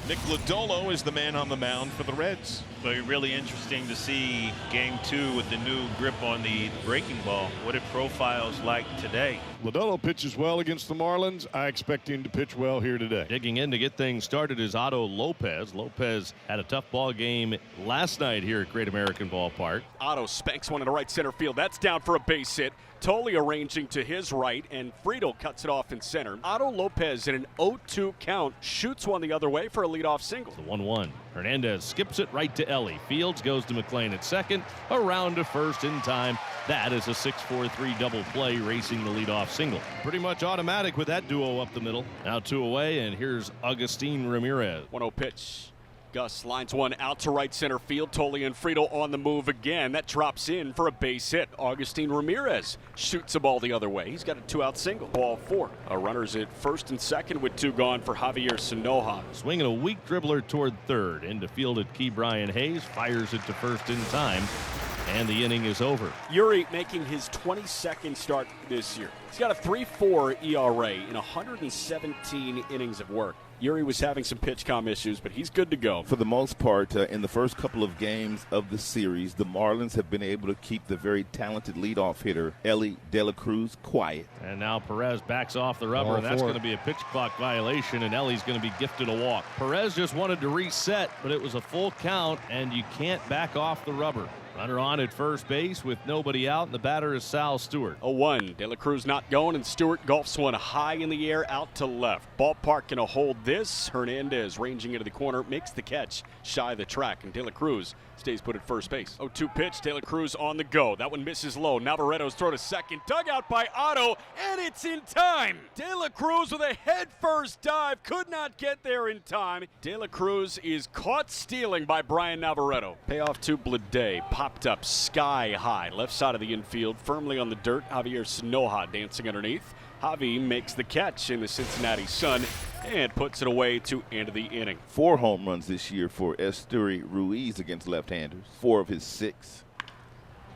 Nick Lodolo is the man on the mound for the Reds. But really interesting to see game 2 with the new grip on the breaking ball. What it profiles like today. Lodolo pitches well against the Marlins. I expect him to pitch well here today. Digging in to get things started is Otto Lopez. Lopez had a tough ball game last night here at Great American Ballpark. Otto spanks one into right center field. That's down for a base hit. Tolley arranging to his right, and Friedel cuts it off in center. Otto Lopez in an 0-2 count shoots one the other way for a leadoff single. The 1-1. Hernandez skips it right to Ellie. Fields goes to McClain at second. Around to first in time. That is a 6-4-3 double play, racing the leadoff single. Pretty much automatic with that duo up the middle. Now 2 away, and here's Agustin Ramirez. 1-0 pitch. Gus lines one out to right center field. Tolley and Friedel on the move again. That drops in for a base hit. Agustin Ramirez shoots the ball the other way. He's got a 2-out single. Ball 4. Runners at first and second with 2 gone for Javier Sanoja. Swinging a weak dribbler toward third. Into fielded Key Brian Hayes. Fires it to first in time. And the inning is over. Yuri making his 22nd start this year. He's got a 3.4 ERA in 117 innings of work. Yuri was having some pitch-com issues, but he's good to go. For the most part, in the first couple of games of the series, the Marlins have been able to keep the very talented leadoff hitter, Ellie De La Cruz, quiet. And now Perez backs off the rubber, and that's going to be a pitch clock violation, and Ellie's going to be gifted a walk. Perez just wanted to reset, but it was a full count, and you can't back off the rubber. Runner on at first base with nobody out, and the batter is Sal Stewart. 0-1. De La Cruz not going, and Stewart golfs one high in the air out to left. Ballpark gonna hold this. Hernandez ranging into the corner, makes the catch shy of the track, and De La Cruz stays put at first base. 0-2 pitch. De La Cruz on the go. That one misses low. Navarreto's throw to second. Dug out by Otto, and it's in time. De La Cruz with a head-first dive. Could not get there in time. De La Cruz is caught stealing by Brian Navarreto. Payoff to Blade. Popped up sky high. Left side of the infield. Firmly on the dirt. Javier Sanoja dancing underneath. Javi makes the catch in the Cincinnati Sun and puts it away to end of the inning. 4 home runs this year for Esteury Ruiz against left-handers. 4 of his 6.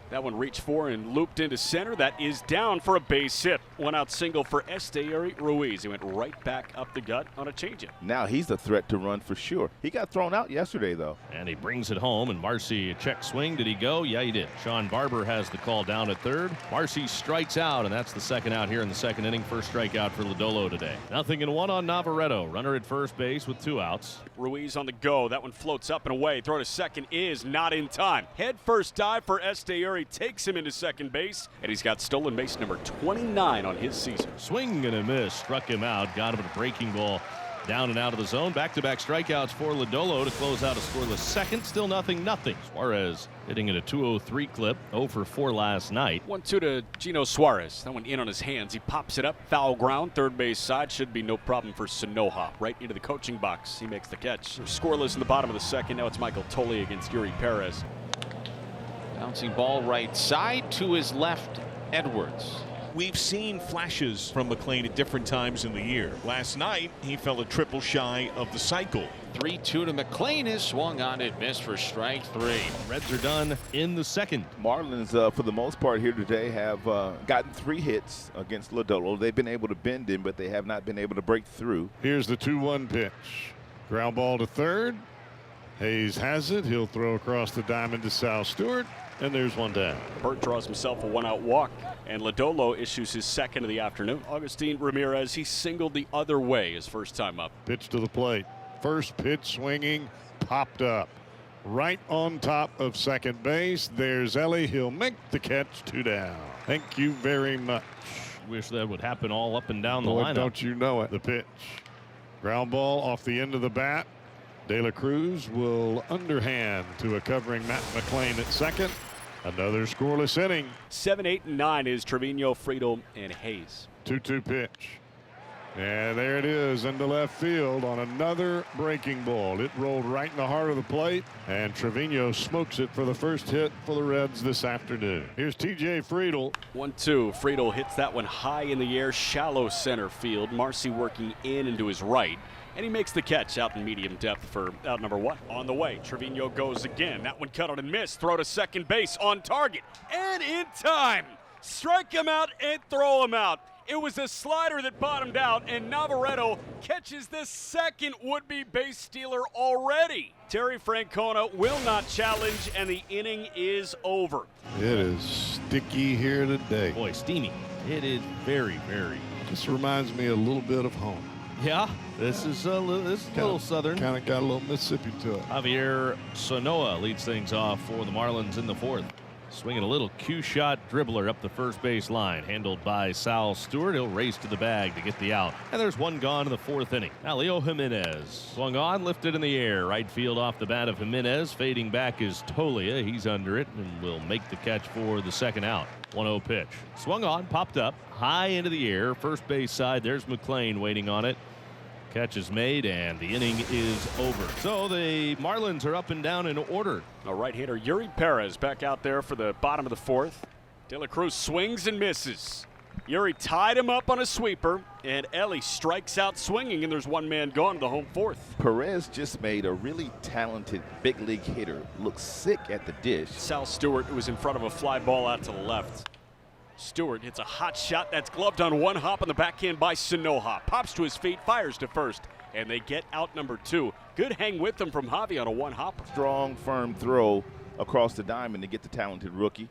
That one reached for and looped into center. That is down for a base hit. 1-out single for Esteury Ruiz. He went right back up the gut on a changeup. Now he's a threat to run for sure. He got thrown out yesterday, though. And he brings it home, and Marcy a check swing. Did he go? Yeah, he did. Sean Barber has the call down at third. Marcy strikes out, and that's the second out here in the second inning. First strikeout for Lodolo today. 0-1 on Navarreto. Runner at first base with 2 outs. Ruiz on the go. That one floats up and away. Throw to second is not in time. Head first dive for Esteury. Takes him into second base, and he's got stolen base number 29 on his season. Swing and a miss. Struck him out. Got him at a breaking ball. Down and out of the zone. Back-to-back strikeouts for Lodolo to close out a scoreless second. Still 0-0. Suarez hitting at a 203 clip. 0 for 4 last night. 1-2 to Gino Suarez. That one in on his hands. He pops it up. Foul ground. Third base side. Should be no problem for Sanoja. Right into the coaching box. He makes the catch. Scoreless in the bottom of the second. Now it's Michael Tolley against Yuri Perez. Bouncing ball right side to his left, Edwards. We've seen flashes from McClain at different times in the year. Last night, he fell a triple shy of the cycle. 3-2 to McClain is swung on it, missed for strike 3. Reds are done in the second. Marlins, for the most part here today, have gotten 3 hits against Lodolo. They've been able to bend him, but they have not been able to break through. Here's the 2-1 pitch. Ground ball to third. Hayes has it. He'll throw across the diamond to Sal Stewart. And there's one down. Burt draws himself a 1-out walk, and Lodolo issues his second of the afternoon. Agustin Ramirez, he singled the other way his first time up. Pitch to the plate. First pitch swinging, popped up. Right on top of second base. There's Ellie. He'll make the catch. 2 down. Thank you very much. Wish that would happen all up and down the Boy, lineup. don't you know it. The pitch. Ground ball off the end of the bat. De La Cruz will underhand to a covering Matt McClain at second. Another scoreless inning. 7, 8, and 9 is Trevino, Friedel, and Hayes. 2-2 pitch. And there it is into left field on another breaking ball. It rolled right in the heart of the plate, and Trevino smokes it for the first hit for the Reds this afternoon. Here's T.J. Friedel. 1-2. Friedel hits that one high in the air, shallow center field. Marcy working in and to his right. And he makes the catch out in medium depth for out number 1. On the way, Trevino goes again. That one cut on and missed. Throw to second base on target and in time. Strike him out and throw him out. It was a slider that bottomed out, and Navarreto catches the second would-be base stealer already. Terry Francona will not challenge, and the inning is over. It is sticky here today. Boy, steamy. It is very, very. This reminds me a little bit of home. Yeah, this is a little southern. Kind of got a little Mississippi to it. Javier Sanoa leads things off for the Marlins in the fourth. Swinging a little Q-shot dribbler up the first base line, handled by Sal Stewart. He'll race to the bag to get the out. And there's one gone in the fourth inning. Now Leo Jimenez swung on, lifted in the air. Right field off the bat of Jimenez. Fading back is Tolia. He's under it and will make the catch for the second out. 1-0 pitch. Swung on, popped up, high into the air. First base side, there's McLean waiting on it. Catch is made, and the inning is over. So the Marlins are up and down in order. A right-hander, Yuri Perez, back out there for the bottom of the fourth. De La Cruz swings and misses. Yuri tied him up on a sweeper, and Ellie strikes out swinging, and there's one man gone to the home fourth. Perez just made a really talented big league hitter look sick at the dish. Sal Stewart, who was in front of a fly ball out to the left. Stewart hits a hot shot that's gloved on one hop on the backhand by Sanoa. Pops to his feet, fires to first, and they get out number two. Good hang with them from Javi on a one-hopper. Strong, firm throw across the diamond to get the talented rookie.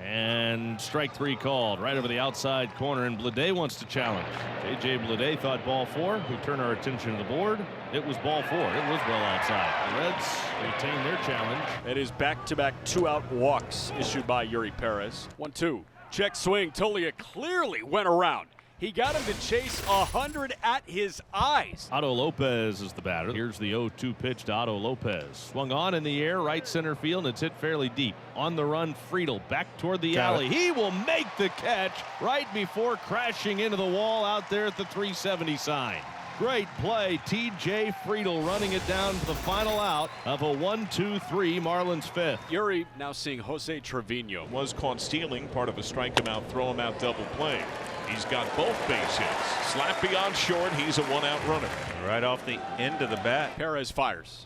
And strike three called right over the outside corner, and Blade wants to challenge. J.J. Blade thought ball four. We turn our attention to the board. It was ball four. It was well outside. The Reds retain their challenge. That is back-to-back two-out walks issued by Yuri Perez. 1-2. Check swing. Tolia clearly went around. He got him to chase 100 at his eyes. Otto Lopez is the batter. Here's the 0-2 pitch to Otto Lopez. Swung on in the air, right center field, and it's hit fairly deep. On the run, Friedel back toward the alley. He will make the catch right before crashing into the wall out there at the 370 sign. Great play. T.J. Friedel running it down to the final out of a 1-2-3 Marlins fifth. Yuri now seeing Jose Trevino. Was caught stealing, part of a strike him out, throw him out double play. He's got both base hits. Slap beyond short. He's a one-out runner. Right off the end of the bat. Perez fires.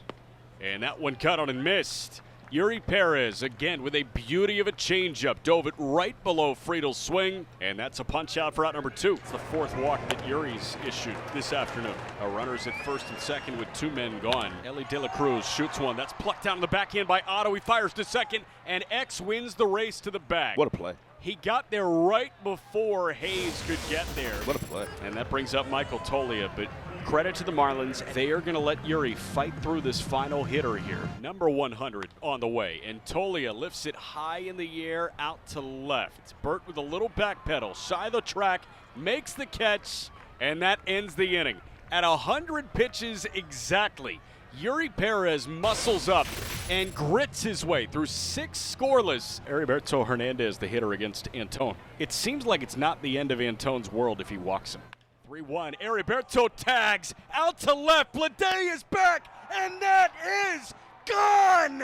And that one cut on and missed. Yuri Perez again with a beauty of a changeup. Dove it right below Friedel's swing. And that's a punch out for out number two. It's the fourth walk that Yuri's issued this afternoon. A runner's at first and second with two men gone. Ellie De La Cruz shoots one. That's plucked down in the backhand by Otto. He fires to second. And X wins the race to the bag. What a play. He got there right before Hayes could get there. What a play. And that brings up Michael Tolia, but credit to the Marlins. They are going to let Yuri fight through this final hitter here. Number 100 on the way, and Tolia lifts it high in the air out to left. Burt with a little back pedal, shy of the track, makes the catch, and that ends the inning. At 100 pitches exactly, Yuri Perez muscles up and grits his way through 6 scoreless. Heriberto Hernandez, the hitter against Antone. It seems like it's not the end of Antone's world if he walks him. 3-1. Heriberto tags out to left. Blade is back, and that is gone.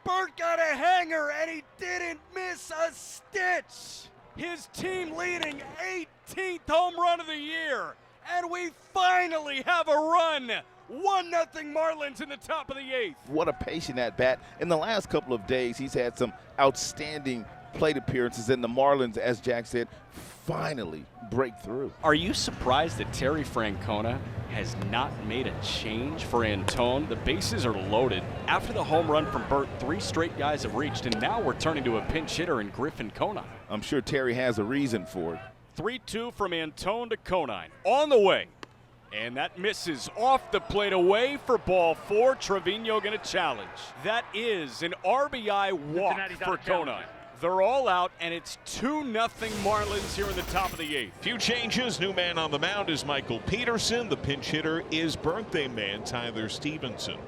Burt got a hanger, and he didn't miss a stitch. His team leading 18th home run of the year, and we finally have a run. 1-0 Marlins in the top of the 8th. What a patient at bat. In the last couple of days, he's had some outstanding plate appearances, and the Marlins, as Jack said, finally break through. Are you surprised that Terry Francona has not made a change for Antone? The bases are loaded. After the home run from Burt, 3 straight guys have reached, and now we're turning to a pinch hitter in Griffin Conine. I'm sure Terry has a reason for it. 3-2 from Antone to Conine. On the way. And that misses off the plate, away for ball 4. Trevino going to challenge. That is an RBI walk for Conine. They're all out, and it's 2-0 Marlins here in the top of the 8th. Few changes. New man on the mound is Michael Peterson. The pinch hitter is birthday man Tyler Stevenson.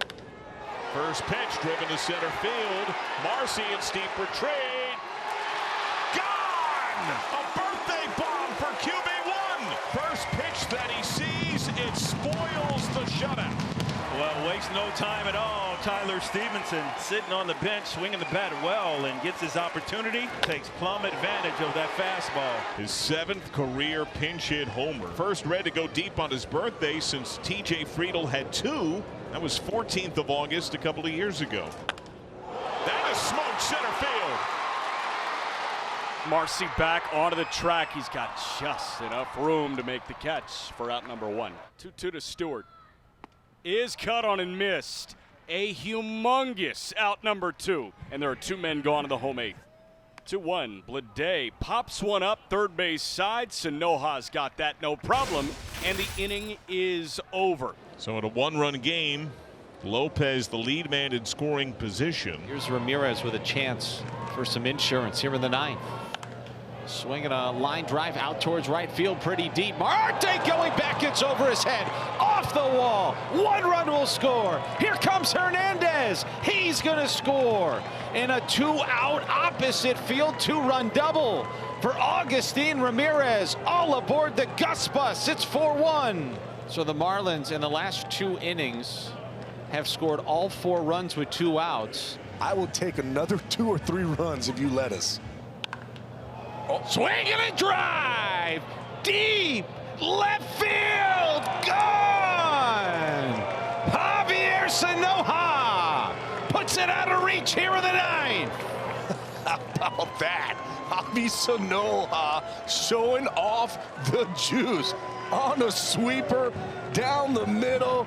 First pitch driven to center field. Marcy in steep retreat. Gone! A birthday bomb for QB1. First pitch that he sees, it spoils the shutout. Well, wastes no time at all. Tyler Stevenson sitting on the bench, swinging the bat well, and gets his opportunity. Takes plumb advantage of that fastball. His 7th career pinch hit homer. First Red to go deep on his birthday since T.J. Friedel had 2. That was 14th of August a couple of years ago. That is smoked center field. Marcy back onto the track. He's got just enough room to make the catch for out number 1. 2-2 to Stewart. Is cut on and missed. A humongous out number 2. And there are 2 men gone to the home 8th. 2-1. Blade pops one up third base side. Sanoja's got that no problem. And the inning is over. So in a 1-run game, Lopez the lead man in scoring position. Here's Ramirez with a chance for some insurance here in the 9th. Swinging a line drive out towards right field, pretty deep. Marte going back, it's over his head, off the wall. 1 run will score. Here comes Hernandez. He's going to score in a 2-out opposite field 2-run double for Augustin Ramirez. All aboard the Gus Bus. It's 4-1. So the Marlins in the last 2 innings have scored all 4 runs with 2 outs. I will take another 2 or 3 runs if you let us. Swing and a drive, deep left field, gone. Javier Sanoja puts it out of reach here in the 9th. How about that? Javier Sanoja showing off the juice on a sweeper down the middle.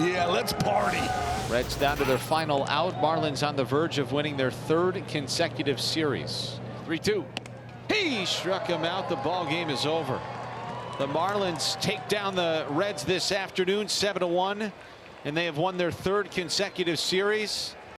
Yeah, let's party. Reds down to their final out. Marlins on the verge of winning their 3rd consecutive series. 3-2. He struck him out. The ball game is over. The Marlins take down the Reds this afternoon 7-1, and they have won their 3rd consecutive series.